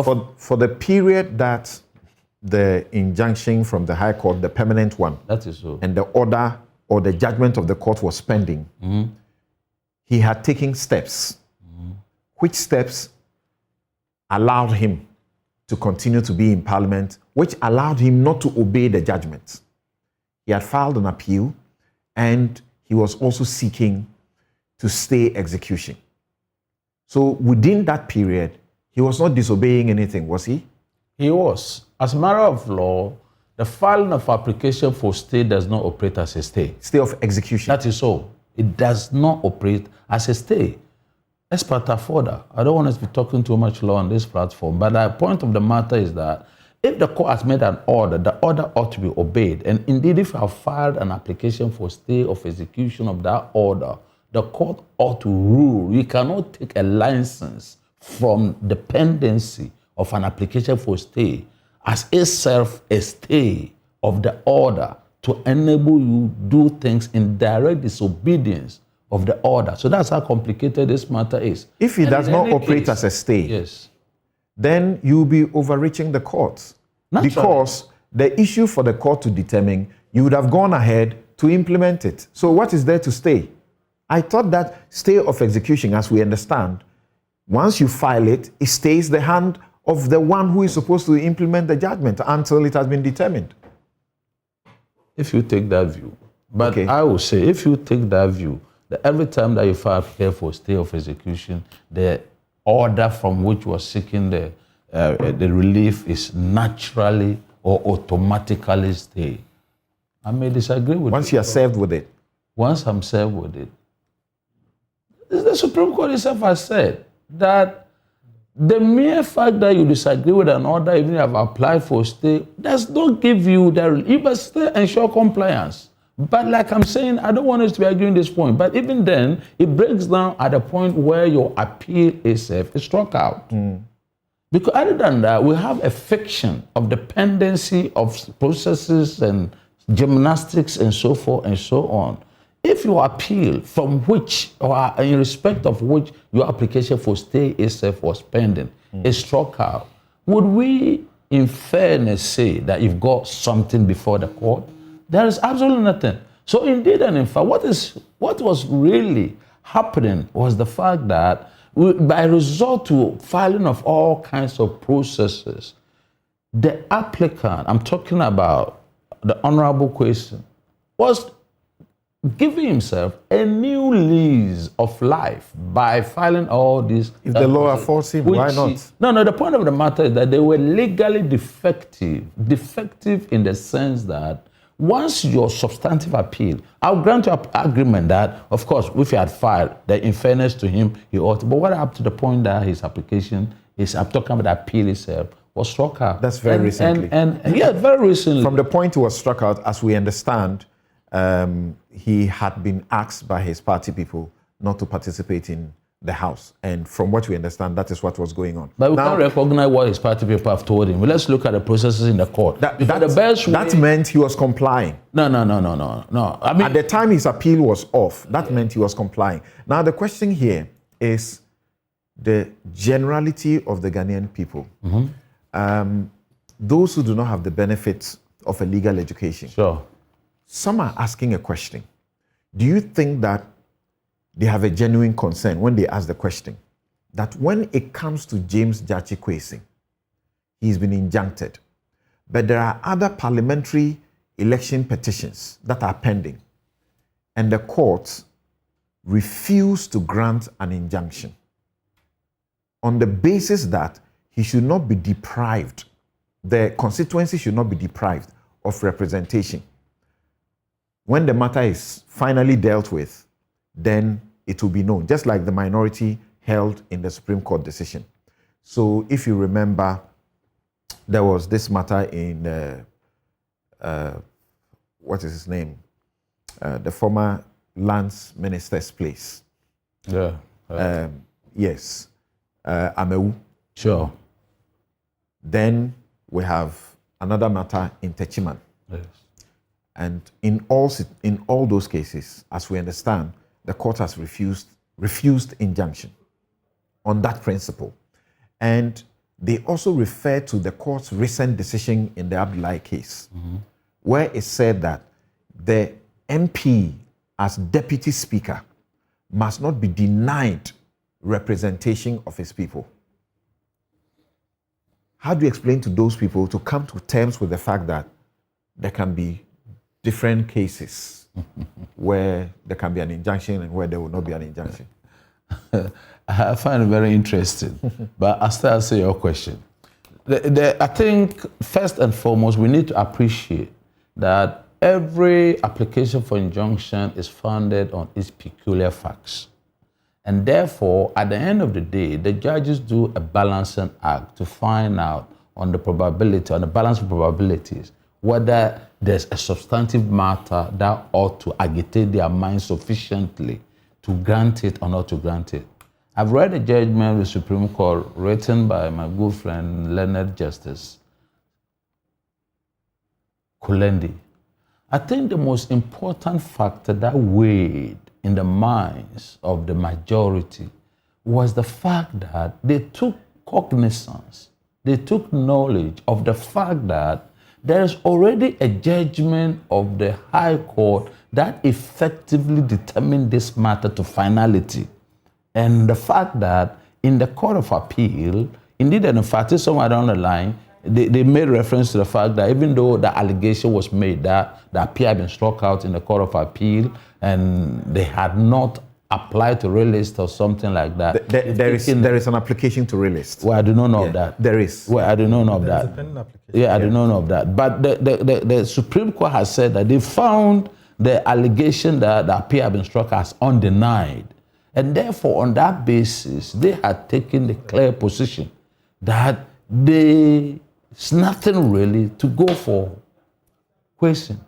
For the period that the injunction from the High Court, the permanent one, that is so, and the order or the judgment of the court was pending, he had taken steps. Which steps allowed him to continue to be in Parliament, which allowed him not to obey the judgment? He had filed an appeal, and he was also seeking to stay execution. So within that period, he was not disobeying anything, was he? He was. As a matter of law, the filing of application for stay does not operate as a stay. Stay of execution. That is so. It does not operate as a stay. As part further, I don't want us to be talking too much law on this platform, but the point of the matter is that if the court has made an order, the order ought to be obeyed. And indeed, if you have filed an application for stay of execution of that order, the court ought to rule. You cannot take a license from the pendency of an application for stay as itself a stay of the order to enable you do things in direct disobedience of the order. So that's how complicated this matter is. If it does not operate as a stay, yes, then you'll be overreaching the courts. Naturally. Because the issue for the court to determine, you would have gone ahead to implement it. So what is there to stay? I thought that stay of execution, as we understand, once you file it, it stays the hand of the one who is supposed to implement the judgment until it has been determined. If you take that view. But Okay. I will say, if you take that view, that every time that you file here for stay of execution, the order from which you are seeking the relief is naturally or automatically stay. I may disagree with Once you are served with it. Once I'm served with it. The Supreme Court itself has said that the mere fact that you disagree with an order, even if you have applied for stay, does not give you the, you must still ensure compliance. But like I'm saying, I don't want us to be arguing this point, but even then, it breaks down at a point where your appeal is struck out. Because other than that, we have a fiction of dependency of processes and gymnastics and so forth and so on. If you appeal from which, or in respect of which your application for stay itself was pending, is struck out, would we, in fairness, say that you've got something before the court? There is absolutely nothing. So indeed and in fact, what was really happening was the fact that by resort to filing of all kinds of processes, the applicant, I'm talking about the honorable question, was giving himself a new lease of life by filing all these. If the law affords him, why not? No, the point of the matter is that they were legally defective. Defective in the sense that once your substantive appeal, I'll grant you an agreement that, of course, if he had filed, that in fairness to him, he ought to. But what up to the point that his application is, I'm talking about the appeal itself, was struck out. That's very recently. And yeah, very recently. From the point he was struck out, as we understand, he had been asked by his party people not to participate in the House. And from what we understand, that is what was going on. But we can't recognize what his party people have told him. Let's look at the processes in the court. That meant he was complying. No. I mean, at the time his appeal was off, that meant he was complying. Now the question here is the generality of the Ghanaian people. Those who do not have the benefits of a legal education. Sure. Some are asking a question. Do you think that they have a genuine concern when they ask the question that when it comes to James Gyakye Kwesi, he's been injuncted, but there are other parliamentary election petitions that are pending, and the courts refuse to grant an injunction on the basis that he should not be deprived, the constituency should not be deprived of representation. When the matter is finally dealt with, then it will be known, just like the minority held in the Supreme Court decision. So if you remember, there was this matter in, what is his name? The former Lands Minister's place. Yes, Amewu. Sure. Then we have another matter in Techiman. Yes. And in all those cases, as we understand, the court has refused injunction on that principle. And they also refer to the court's recent decision in the Abdullahi case, where it said that the MP, as deputy speaker, must not be denied representation of his people. How do you explain to those people to come to terms with the fact that there can be different cases where there can be an injunction and where there will not be an injunction? I find it very interesting, but I'll still answer your question. I think first and foremost, we need to appreciate that every application for injunction is founded on its peculiar facts. And therefore, at the end of the day, the judges do a balancing act to find out on the probability, on the balance of probabilities, whether there's a substantive matter that ought to agitate their mind sufficiently to grant it or not to grant it. I've read a judgment of the Supreme Court written by my good friend, learned Justice Kulendi. I think the most important factor that weighed in the minds of the majority was the fact that they took cognizance, they took knowledge of the fact that there is already a judgment of the High Court that effectively determined this matter to finality. And the fact that in the Court of Appeal, indeed, and in fact, somewhere down the line, they made reference to the fact that even though the allegation was made that the appeal had been struck out in the Court of Appeal and they had not applied to relist or something like that. There is an application to relist. Well, I do not know of that. There is. Well, I do not know of that. There's a pending application. Yeah, I do not know of that. But the Supreme Court has said that they found the allegation that the appeal had been struck as undenied. And therefore, on that basis, they had taken the clear position that there's nothing really to go for question.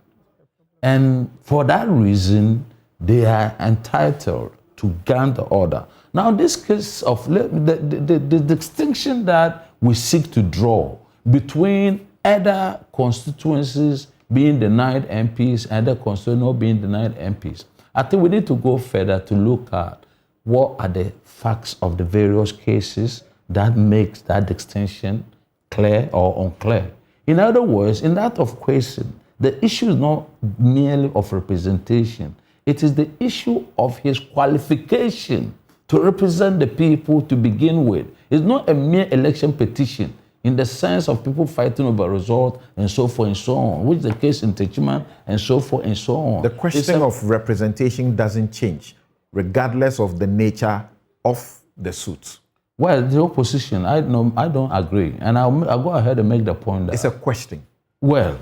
And for that reason, they are entitled to grant the order. Now, this case of the distinction that we seek to draw between other constituencies being denied MPs and other constituencies not being denied MPs, I think we need to go further to look at what are the facts of the various cases that makes that distinction clear or unclear. In other words, in that of question, the issue is not merely of representation. It is the issue of his qualification to represent the people to begin with. It's not a mere election petition in the sense of people fighting over a result and so forth and so on, which is the case in Techiman and so forth and so on. The question of representation doesn't change, regardless of the nature of the suit. Well, the opposition, I don't agree. And I'll go ahead and make the point that... It's a question. Well,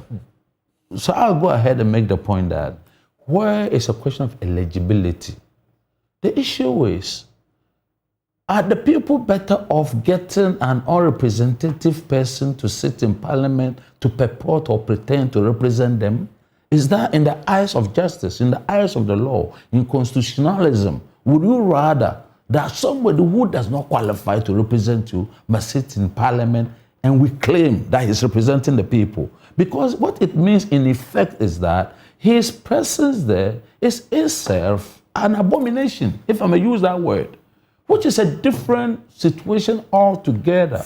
so I'll go ahead and make the point that where it's a question of eligibility, the issue is, are the people better off getting an unrepresentative person to sit in parliament to purport or pretend to represent them? Is that in the eyes of justice, in the eyes of the law, in constitutionalism, would you rather that somebody who does not qualify to represent you must sit in parliament and we claim that he's representing the people? Because what it means in effect is that his presence there is itself an abomination, if I may use that word, which is a different situation altogether.